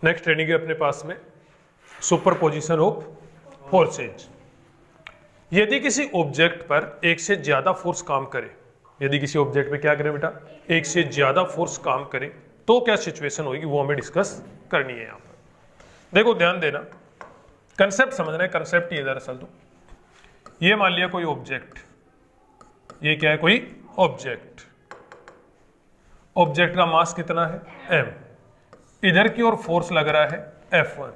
Next training है अपने पास में सुपरपोजिशन ऑफ फोर्सेज। यदि किसी ऑब्जेक्ट पर एक से ज्यादा फोर्स काम करे, यदि किसी ऑब्जेक्ट पे क्या करे बेटा, एक से ज्यादा फोर्स काम करे, तो क्या सिचुएशन होगी वो हमें डिस्कस करनी है। यहां पर देखो ध्यान देना, कंसेप्ट समझना है। कंसेप्ट ये दरअसल तो ये मान लिया कोई ऑब्जेक्ट, ये क्या है, कोई ऑब्जेक्ट। ऑब्जेक्ट का मास कितना है, m। इधर की ओर फोर्स लग रहा है F1,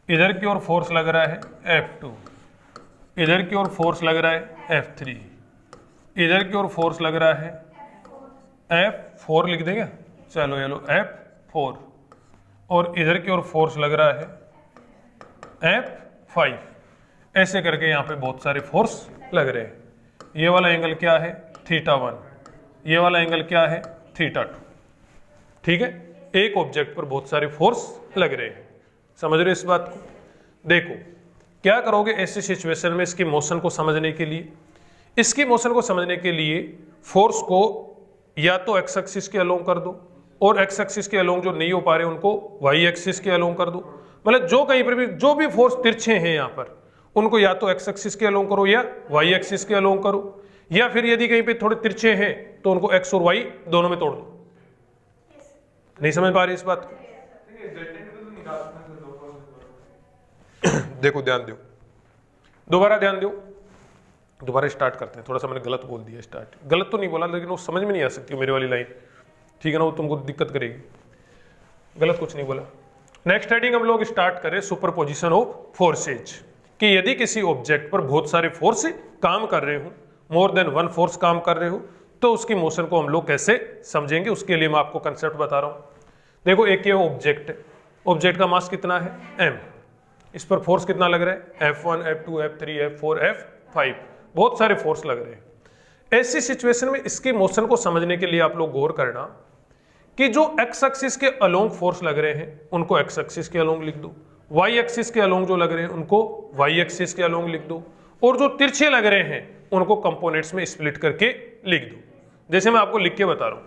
इधर की ओर फोर्स लग रहा है F2, इधर की ओर फोर्स लग रहा है F3, इधर की ओर फोर्स लग रहा है F4, लिख देंगे चलो ये लो F4, और इधर की ओर फोर्स लग रहा है F5। ऐसे करके यहाँ पे बहुत सारे फोर्स लग रहे हैं। ये वाला एंगल क्या है, θ1, ये वाला एंगल क्या है, θ2। ठीक है, एक ऑब्जेक्ट पर बहुत सारे फोर्स लग रहे हैं। समझ रहे हो इस बात को? देखो क्या करोगे ऐसी सिचुएशन में, इसकी मोशन को समझने के लिए, इसकी मोशन को समझने के लिए फोर्स को या तो एक्स एक्सिस के अलोंग कर दो, और एक्स एक्सिस के अलोंग जो नहीं हो पा रहे उनको वाई एक्सिस के अलोंग कर दो। मतलब जो कहीं पर भी जो भी फोर्स तिरछे हैं यहाँ पर, उनको या तो एक्स एक्सिस के अलोंग करो या वाई एक्सिस के अलोंग करो, या फिर यदि कहीं पे थोड़े तिरछे हैं तो उनको एक्स और वाई दोनों में तोड़ दो। नहीं समझ पा रहे इस बात को? देखो ध्यान दो, दोबारा ध्यान दो, दोबारा स्टार्ट करते हैं। थोड़ा सा मैंने गलत बोल दिया, स्टार्ट गलत तो नहीं बोला, लेकिन वो समझ में नहीं आ सकती मेरी वाली लाइन, ठीक है ना, वो तुमको दिक्कत करेगी। गलत कुछ नहीं बोला। नेक्स्ट हेडिंग हम लोग स्टार्ट करें सुपरपोजिशन ऑफ फोर्सेज, कि यदि किसी ऑब्जेक्ट पर बहुत सारे फोर्स काम कर रहे हो, मोर देन वन फोर्स काम कर रहे हो, तो उसकी मोशन को हम लोग कैसे समझेंगे, उसके लिए मैं आपको कंसेप्ट बता रहा हूं। देखो एक ये ऑब्जेक्ट है, ऑब्जेक्ट का मास कितना है m, इस पर फोर्स कितना लग रहा है F1, F2, F3, F4, F5, बहुत सारे फोर्स लग रहे हैं। ऐसी सिचुएशन में इसकी मोशन को समझने के लिए आप लोग गौर करना कि जो एक्स एक्सिस के अलोंग फोर्स लग रहे हैं उनको एक्स एक्सिस के अलोंग लिख दो, वाई एक्सिस के अलोंग जो लग रहे हैं उनको वाई एक्सिस के अलोंग लिख दो, और जो तिरछे लग रहे हैं उनको कंपोनेंट्स में स्प्लिट करके लिख दो। जैसे मैं आपको लिख के बता रहा हूं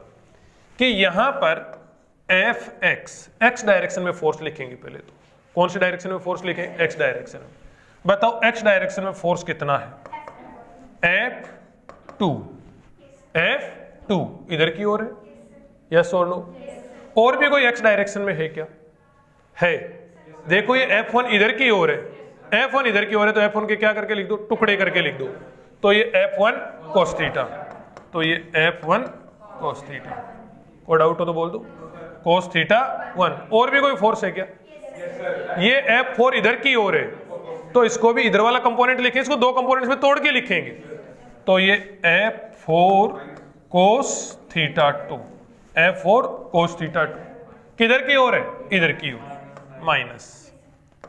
कि यहां पर एफ एक्स, एक्स डायरेक्शन में फोर्स लिखेंगे पहले तो। कौन से डायरेक्शन में फोर्स लिखें, एक्स डायरेक्शन में। बताओ एक्स डायरेक्शन में फोर्स कितना है, F2, F2 इधर की ओर है, यस और नो। और भी कोई एक्स डायरेक्शन में है क्या, है। देखो ये F1 इधर की ओर है, F1 इधर की ओर है, तो F1 के क्या करके लिख दो, टुकड़े करके लिख दो। तो ये F1 cos थीटा, तो ये F1 cos थीटा। कोई डाउट हो तो बोल दो, cos थीटा 1। और भी कोई फोर्स है क्या, ये F4 इधर की ओर है, तो इसको भी इधर वाला कंपोनेंट लिखें, इसको दो कंपोनेंट्स में तोड़ के लिखेंगे। तो ये F4 cos theta 2, F4 cos theta 2 किधर की ओर है, इधर की ओर, माइनस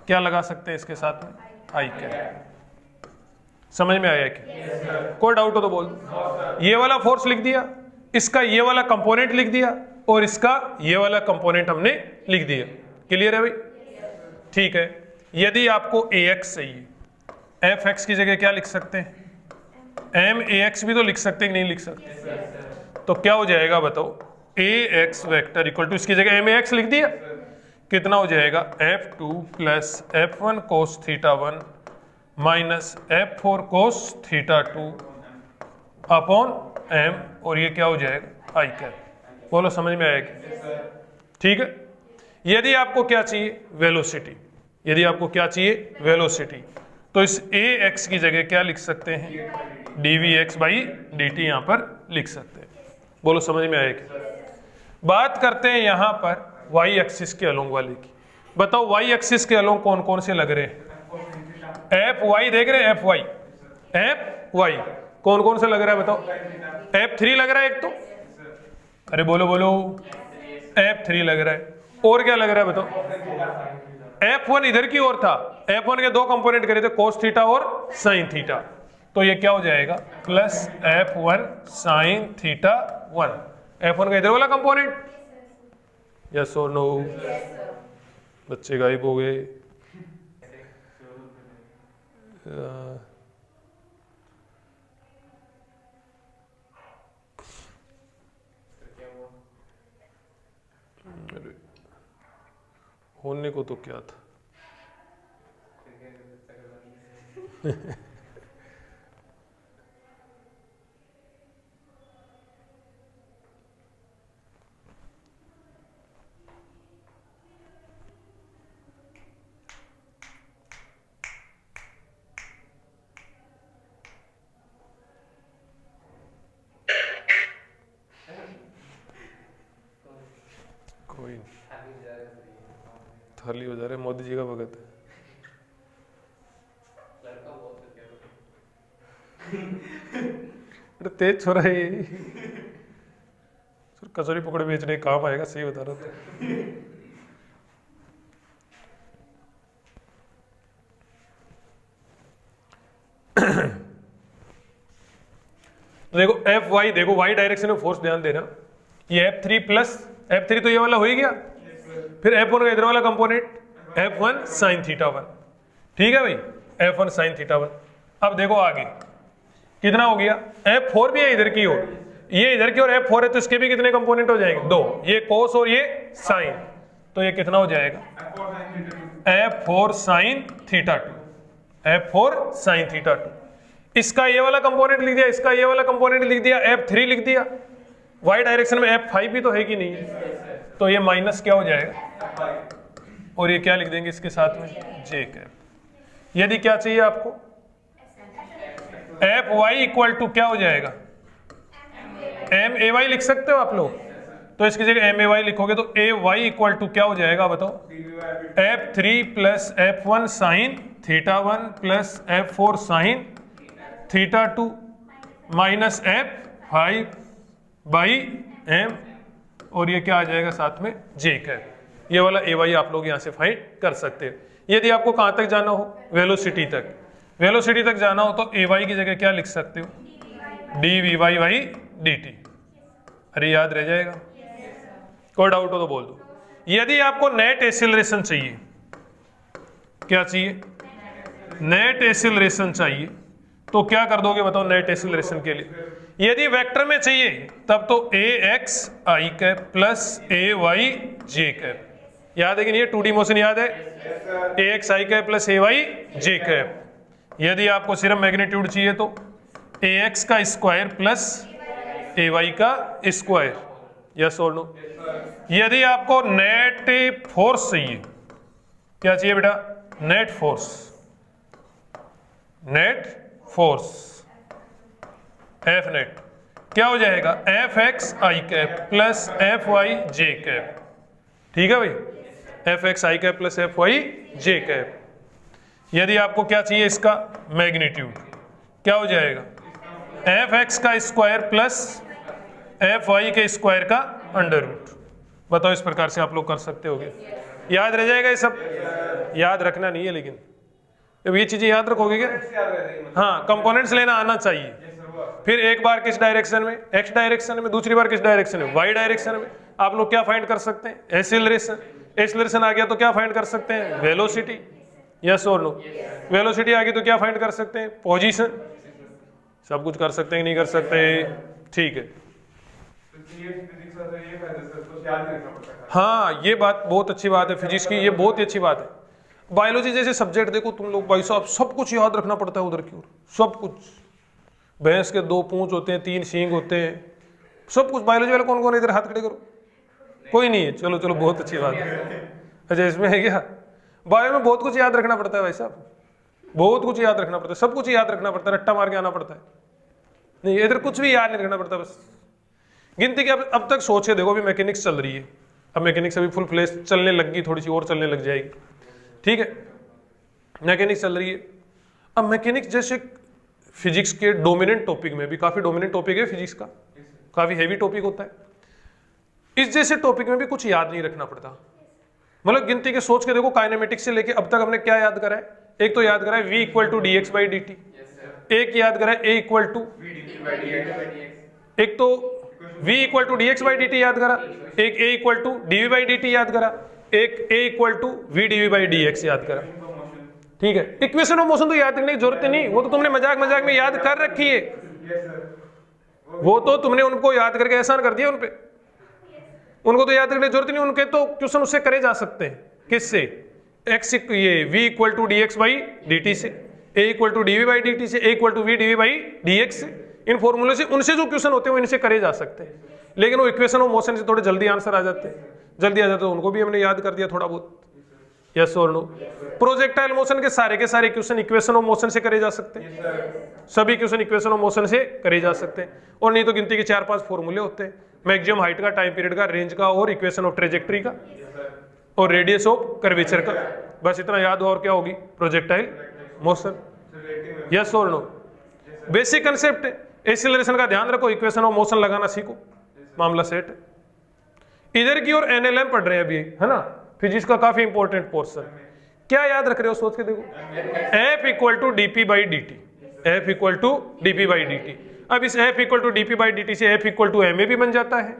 क्या लगा सकते हैं इसके साथ में, आई कैप। समझ में आया क्या? कोई डाउट हो तो बोल दो। ये वाला फोर्स लिख दिया, इसका ये वाला कंपोनेंट लिख दिया, और इसका ये वाला कंपोनेंट हमने लिख दिया। क्लियर है भाई? ठीक है। यदि आपको ax चाहिए, fx की जगह क्या लिख सकते हैं, max भी तो लिख सकते हैं कि नहीं लिख सकते? तो क्या हो जाएगा बताओ, ax वेक्टर इक्वल टू, इसकी जगह max लिख दिया, कितना हो जाएगा F2 plus F1 cos theta 1 minus F4 cos theta 2 upon m, और ये क्या हो जाएगा आई कैप। बोलो समझ में आएगा? ठीक है। यदि आपको क्या चाहिए, वेलोसिटी, यदि आपको क्या चाहिए, वेलोसिटी, तो इस ax की जगह क्या लिख सकते हैं, dvx बाई dt यहां पर लिख सकते हैं। बोलो समझ में आएगा? बात करते हैं यहां पर y एक्सिस के अलोंग वाले की। बताओ y एक्सिस के अलोंग कौन कौन से लग रहे हैं, fy देख रहे हैं, fy कौन कौन से लग रहा है बताओ, F3 लग रहा है एक तो, अरे बोलो बोलो, F3 लग रहा है, और क्या लग रहा है बताओ, F1 इधर की ओर था, F1 के दो कंपोनेंट करे थे, cos थीटा और sin थीटा, तो ये क्या हो जाएगा plus F1 sin theta 1, F1 का इधर वाला कंपोनेंट, यस और नो? बच्चे गायब हो गए। होने को तो क्या था। कोई थाली हो जा रहे, मोदी जी का भगत है। तेज छोरा है ये, कचौरी पकौड़े बेचने का काम आएगा, सही बता रहा था। देखो एफ वाई, देखो वाई डायरेक्शन में फोर्स ध्यान देना, ये F3 प्लस F3 तो ये वाला हो ही गया, फिर F1 का इधर वाला कंपोनेंट F1 साइन थीटा 1, ठीक है भाई, F1 साइन थीटा 1। अब देखो आगे कितना हो गया, F4 भी है इधर की ओर, ये इधर की ओर F4 है तो इसके भी कितने कंपोनेंट हो जाएंगे, 2, ये कोस और ये साइन, तो ये कितना हो जाएगा F4 sine theta 2, F4 sine theta 2। इसका ये वाला कंपोनेंट लिख दिया, इसका ये वाला कंपोनेंट लिख दिया, F3 लिख दिया, y डायरेक्शन में F5 भी तो है कि नहीं है, तो ये माइनस क्या हो जाएगा, और ये क्या लिख देंगे इसके साथ में j कैप। यदि क्या चाहिए आपको Fy इक्वल टू क्या हो जाएगा MAy लिख सकते हो आप लोग, तो इसकी जगह MAy लिखोगे तो Ay इक्वल टू क्या हो जाएगा बताओ, F3 plus F1 sine theta 1 plus F4 sine theta 2 minus F5 by M, और ये क्या आ जाएगा साथ में J कैप। ये वाला Ay आप लोग यहाँ से फाइंड कर सकते हैं। यदि आपको कहाँ तक जाना हो, वेलोसिटी तक, वेलोसिटी तक जाना हो तो Ay की जगह क्या लिख सकते हो, dVy बाई dt। अरे याद रह जाएगा, कोई डाउट हो तो बोल दो। यदि आपको नेट एक्सीलरेशन चाहिए, क्या चाहिए, नेट एक्सीलरेशन चाहिए, तो क्या कर दोगे बताओ नेट एक्सीलरेशन के लिए। यदि वेक्टर में चाहिए तब तो ax i cap plus ay j cap, याद है कि नहीं, ये 2D मोशन याद है, ax i cap plus ay j cap. यदि आपको सिर्फ मैग्नीट्यूड चाहिए तो ax का स्क्वायर प्लस ay का स्क्वायर, यस और नो। यदि आपको नेट फोर्स चाहिए, क्या चाहिए बेटा, net force, net force F net क्या हो जाएगा Fx i cap plus Fy j cap, ठीक है भाई, Fx i cap plus Fy j cap. यदि आपको क्या चाहिए इसका मैग्नीट्यूड, क्या हो जाएगा Fx का स्क्वायर प्लस Fy के स्क्वायर का अंडर रूट। बताओ इस प्रकार से आप लोग कर सकते होगे, याद रह जाएगा ये सब, याद रखना नहीं है लेकिन अब ये चीजें याद रखोगे क्या, हाँ कंपोनेंट्स लेना आना चाहिए। फिर एक बार किस डायरेक्शन में, एक्स डायरेक्शन में, दूसरी बार किस डायरेक्शन में, वाई डायरेक्शन में। आप लोग क्या फाइंड कर सकते हैं, एक्सीलरेशन, एक्सीलरेशन आ गया तो क्या फाइंड कर सकते हैं, वेलोसिटी, यस और नो। वेलोसिटी आ गई तो क्या फाइंड कर सकते हैं, पोजीशन। सब कुछ कर सकते हैं, नहीं कर सकते, ठीक है। हाँ ये बात बहुत अच्छी बात है फिजिक्स की, ये बहुत ही अच्छी बात है। बायोलॉजी जैसे सब्जेक्ट देखो तुम लोग भाई साहब, सब कुछ याद रखना पड़ता है उधर की ओर, सब कुछ। भैंस के 2 पूंछ होते हैं, 3 सींग होते हैं, सब कुछ। बायोलॉजी वाले कौन कौन है इधर, हाथ खड़े करो, कोई नहीं है, चलो चलो बहुत अच्छी बात है। अच्छा इसमें है क्या, बायो में बहुत कुछ याद रखना पड़ता है भाई साहब, बहुत कुछ याद रखना पड़ता है, सब कुछ याद रखना पड़ता है, रट्टा मार के आना पड़ता है, नहीं इधर कुछ भी याद नहीं रखना पड़ता, बस गिनती के। अब तक सोचे देखो, अभी मैकेनिक्स चल रही है, अब मैकेनिक्स अभी फुल फ्लेश चलने लग गई, थोड़ी सी और चलने लग जाएगी, ठीक है, मैकेनिक्स चल रही है। अब मैकेनिक्स जैसे फिजिक्स के डोमिनेंट टॉपिक में भी, काफी डोमिनेंट टॉपिक है फिजिक्स का, काफी हैवी टॉपिक होता है, इस जैसे टॉपिक में भी कुछ याद नहीं रखना पड़ता। मतलब गिनती के सोच के देखो, काइनेमेटिक्स से लेके अब तक हमने क्या याद करा है, एक तो याद करा है v equal to d x by D t, एक याद करा है a इक्वल टू, एक तो v equal to d x by D t याद करा, एक a equal to d v by D t याद करा, एक a equal to v d v by d x याद करा, ठीक है। इक्वेशन ऑफ मोशन तो याद करने की जरूरत नहीं, वो तो तुमने मजाक मजाक में याद कर रखी है, वो तो तुमने उनको याद करके एहसान कर दिया उनपे, उनको तो याद करने की जरूरत नहीं, उनके तो क्वेश्चन उससे करे जा सकते हैं। किससे? एक्स ये v equal to d x by D T से, a equal to d v by D T से, a equal to v d v by d x से। इन फॉर्मूले से उनसे जो क्वेश्चन होते हैं वो इनसे करे जा सकते हैं, लेकिन वो इक्वेशन ऑफ मोशन से थोड़े जल्दी आंसर आ जाते हैं, जल्दी आ जाते हैं, उनको भी हमने याद कर दिया थोड़ा बहुत। यस और नो? प्रोजेक्टाइल मोशन के सारे क्वेश्चन इक्वेशन ऑफ मोशन से करे जा सकते हैं, सभी क्वेश्चन इक्वेशन ऑफ मोशन से करे जा सकते हैं, और नहीं तो गिनती के 4-5 फॉर्मूले होते हैं, मैक्सिमम हाइट का, टाइम पीरियड का, रेंज का, और इक्वेशन ऑफ ट्रेजेक्ट्री का, और रेडियस ऑफ कर्वेचर का। बस इतना याद हो और क्या होगी? Projectile motion. यस और नो? बेसिक कंसेप्ट है। एक्सीलरेशन का ध्यान रखो, इक्वेशन ऑफ मोशन लगाना सीखो, मामला सेट है। इधर की ओर एनएलएम पढ़ रहे हैं अभी, है ना, फिजिक्स का काफी इंपॉर्टेंट पोर्शन। क्या याद रख रहे हो? सोच के देखो। F equal to DP by D T, F equal to DP by D T. अब इस F equal to DP by D T से F equal to M A भी बन जाता है,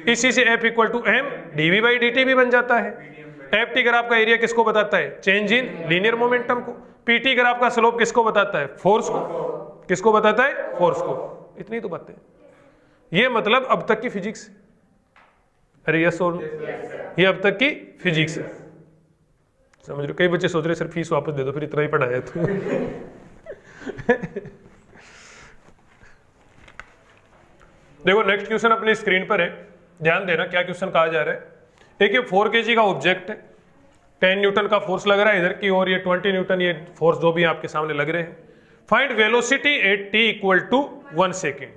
इसी से F equal to M DV by D T भी बन जाता है। एफ टी ग्राफ का एरिया किसको बताता है? चेंज इन लीनियर मोमेंटम को। पीटी ग्राफ का स्लोप किसको बताता है? फोर्स को। किसको बताता है? फोर्स को। इतनी तो बातें, ये मतलब अब तक की फिजिक्स। अरे यस और नो? ये अब तक की फिजिक्स है, समझ रहे? कई बच्चे सोच रहे सर फीस वापस दे दो, फिर इतना ही पढ़ाया तो। देखो नेक्स्ट क्वेश्चन अपनी स्क्रीन पर है, ध्यान देना क्या क्वेश्चन कहा जा रहा है। एक ये 4 kg का ऑब्जेक्ट है, 10 न्यूटन का फोर्स लग रहा है इधर की, और ये 20 न्यूटन ये फोर्स जो भी आपके सामने लग रहे हैं। Find velocity at t equal to 1 second.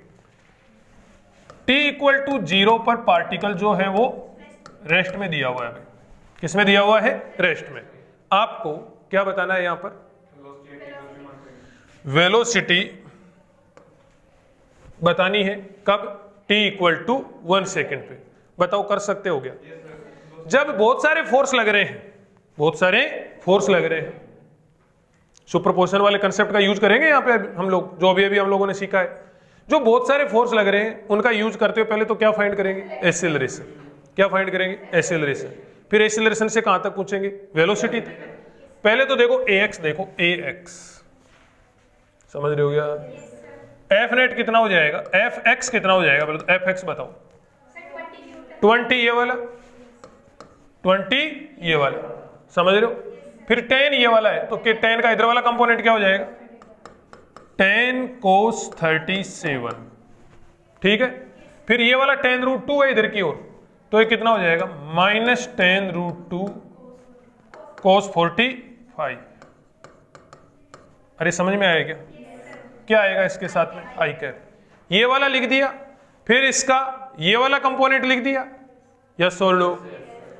t equal to 0 पर पार्टिकल जो है वो रेस्ट में दिया हुआ है। किस में दिया हुआ है? रेस्ट में। आपको क्या बताना है यहां पर? वेलोसिटी बतानी है। कब? t इक्वल टू 1 सेकेंड पे। बताओ, कर सकते हो क्या? जब बहुत सारे फोर्स लग रहे हैं, बहुत सारे फोर्स लग रहे हैं, सुपरपोजिशन वाले कंसेप्ट का यूज करेंगे यहाँ पे हम लोग, जो अभी हम लोगों ने सीखा है। जो बहुत सारे फोर्स लग रहे हैं उनका यूज करते हुए पहले तो क्या फाइंड करेंगे? एक्सेलरेशन। क्या फाइंड करेंगे? एक्सेलरेशन। फिर एक्सेलरेशन से कहां तक पूछेंगे? वेलोसिटी तक। पहले तो देखो ax, देखो ax, समझ रहे हो क्या? एफ नेट कितना हो जाएगा? एफ एक्स कितना हो जाएगा? बोलो एफ एक्स बताओ। 20 ये वाला, 20 ये वाला, समझ रहे हो? फिर 10 ये वाला है, तो 10 का इधर वाला कंपोनेंट क्या हो जाएगा? 10 cos 37, ठीक है। फिर ये वाला 10 रूट 2 है इधर की ओर, तो ये कितना हो जाएगा? -10 रूट 2 cos 45। अरे समझ में आया क्या? क्या आएगा इसके साथ में? आई कैप। ये वाला लिख दिया, फिर इसका ये वाला कंपोनेंट लिख दिया, यस और नो,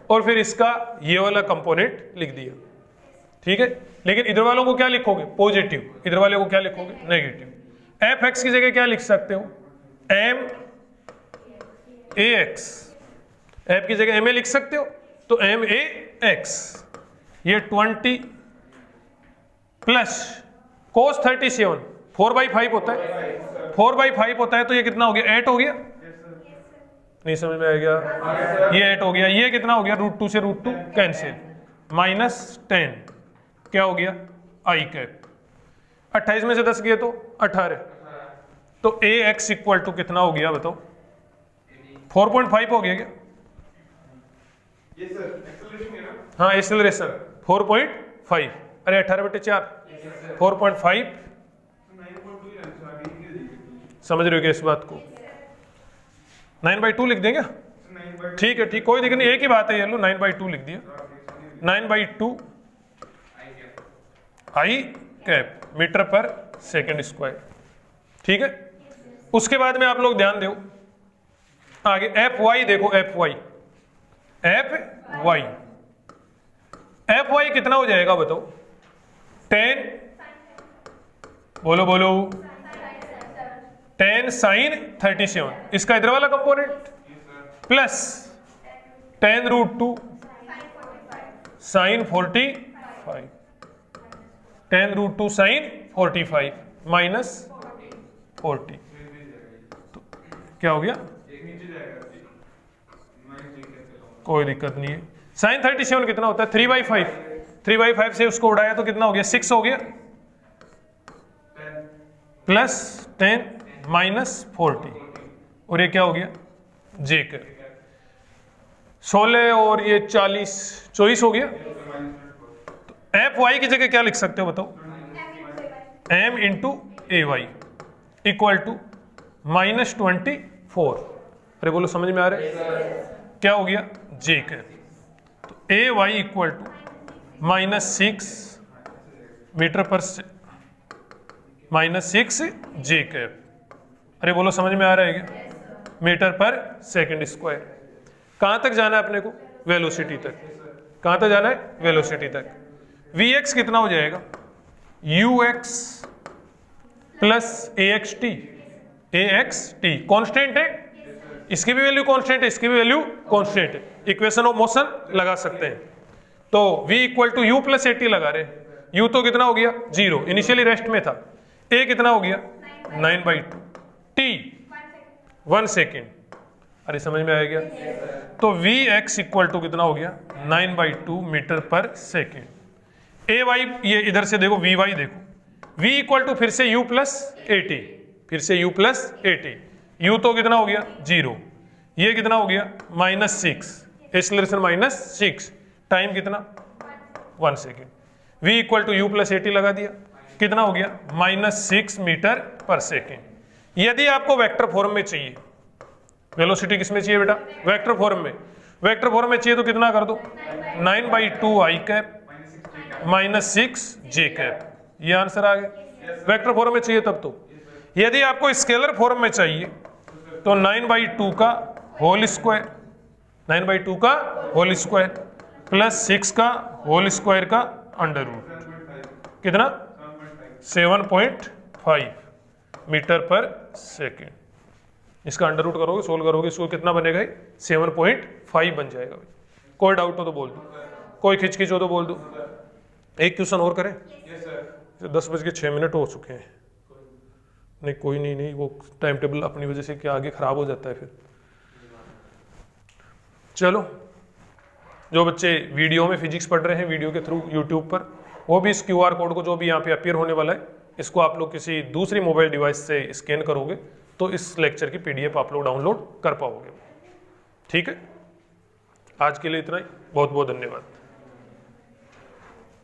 और फिर इसका ये वाला कंपोनेंट लिख दिया, ठीक है। लेकिन इधर वालों को क्या लिखोगे? पॉजिटिव। इधर वाले को क्या लिखोगे? नेगेटिव। एफ एक्स की जगह क्या लिख सकते हो? M A x. एफ की जगह एम ए लिख सकते हो, तो एम ए एक्स। ये 20 प्लस कोस 37, 4/5 होता है, 4/5 होता है, तो ये कितना हो गया? 8 हो गया। नहीं समझ में आ गया? ये 8 हो गया। ये कितना हो गया? √2 से √2 कैंसिल, -10 क्या हो गया? आई कैप। 28 में से 10 गए तो 18, तो ए एक्स इक्वल टू कितना हो गया बताओ? 4.5 हो गया क्या? हाँ एक्सेलरेशन 4.5। अरे 18/4 4.5। समझ रहे हो क्या इस बात को? 9/2 लिख देंगे? ठीक है, ठीक, कोई दिक्कत नहीं, एक ही बात है। ये लो 9/2 लिख दिया। 9/2 आई कैप मीटर पर सेकेंड स्क्वायर, ठीक है। उसके बाद में आप लोग ध्यान दो आगे, एफ वाई देखो, F Y, F Y, F Y कितना हो जाएगा बताओ? 10, बोलो बोलो, 10 sin 37, इसका इधर वाला कंपोनेंट, प्लस 10 √2 sin 45, 10 √2 sin 45 -40, तो क्या हो गया? कोई दिक्कत नहीं है। sin 37 कितना होता है? 3/5, 3/5 से उसको उड़ाया तो कितना हो गया? 6 हो गया, प्लस 10 -40, और ये क्या हो गया? जे कर। 16 और ये 40, 24 हो गया। तो एफ वाई की जगह क्या लिख सकते हो बताओ? m into a y equal to -24। अरे बोलो समझ में आ रहा है? क्या हो गया? जे कैप। तो ए वाई इक्वल टू -6 मीटर पर -6 जे कैप। अरे बोलो समझ में आ रहा है क्या? मीटर पर सेकंड स्क्वायर। कहां तक जाना है अपने को? वेलोसिटी तक। कहां तक जाना है? वेलोसिटी तक। Vx कितना हो जाएगा? ux plus AXT। AXT constant है, इसकी भी वैल्यू कांस्टेंट है, इसकी भी वैल्यू कांस्टेंट है। इक्वेशन ऑफ मोशन लगा सकते हैं। तो V equal to u plus AT लगा रहे हैं। U तो कितना हो गया? 0, इनिशियली रेस्ट में था। A कितना हो गया? 9/2। T 1 second. अरे समझ में आ गया? तो Vx इक्वल टू कितना हो गया? 9/2 मीटर पर सेकेंड। ए वाई ये इधर से देखो, वी वाई देखो, V इक्वल टू फिर से U प्लस AT, फिर से U प्लस AT। U तो कितना हो गया? 0। ये कितना हो गया? -6, एक्सीलरेशन -6, टाइम कितना? 1 second. V equal to U plus AT लगा दिया, कितना हो गया? -6 मीटर पर सेकेंड। यदि आपको वेक्टर फॉर्म में चाहिए, वेलोसिटी किस में चाहिए बेटा? वेक्टर फॉर्म में। वेक्टर फॉर्म में चाहिए तो कितना कर दो? 9/2 आई कैप -6 जे कैप। ये आंसर आ गया। वेक्टर फॉर्म में चाहिए तब तो। यदि आपको स्केलर फॉर्म में चाहिए तो 9/2 का होल स्क्वायर, 9/2 का होल स्क्वायर प्लस 6 का होल स्क्वायर का अंडर रूट, कितना? 7.5 मीटर पर सेकेंड। इसका अंडर रूट करोगे, सोल्व करोगे, इसको कितना बनेगा? 7.5 बन जाएगा। कोई डाउट हो तो बोल दो, कोई खिचखिच हो तो बोल दो। एक क्वेश्चन और करें? 10:06 हो चुके हैं। नहीं कोई नहीं, वो टाइम टेबल अपनी वजह से क्या आगे खराब हो जाता है फिर। चलो, जो बच्चे वीडियो में फिजिक्स पढ़ रहे हैं वीडियो के थ्रू यूट्यूब पर, वो भी इस QR कोड को जो भी यहाँ पे अपीयर होने वाला है, इसको आप लोग किसी दूसरी मोबाइल डिवाइस से स्कैन करोगे तो इस लेक्चर की PDF आप लोग डाउनलोड कर पाओगे। ठीक है, आज के लिए इतना ही। बहुत बहुत धन्यवाद।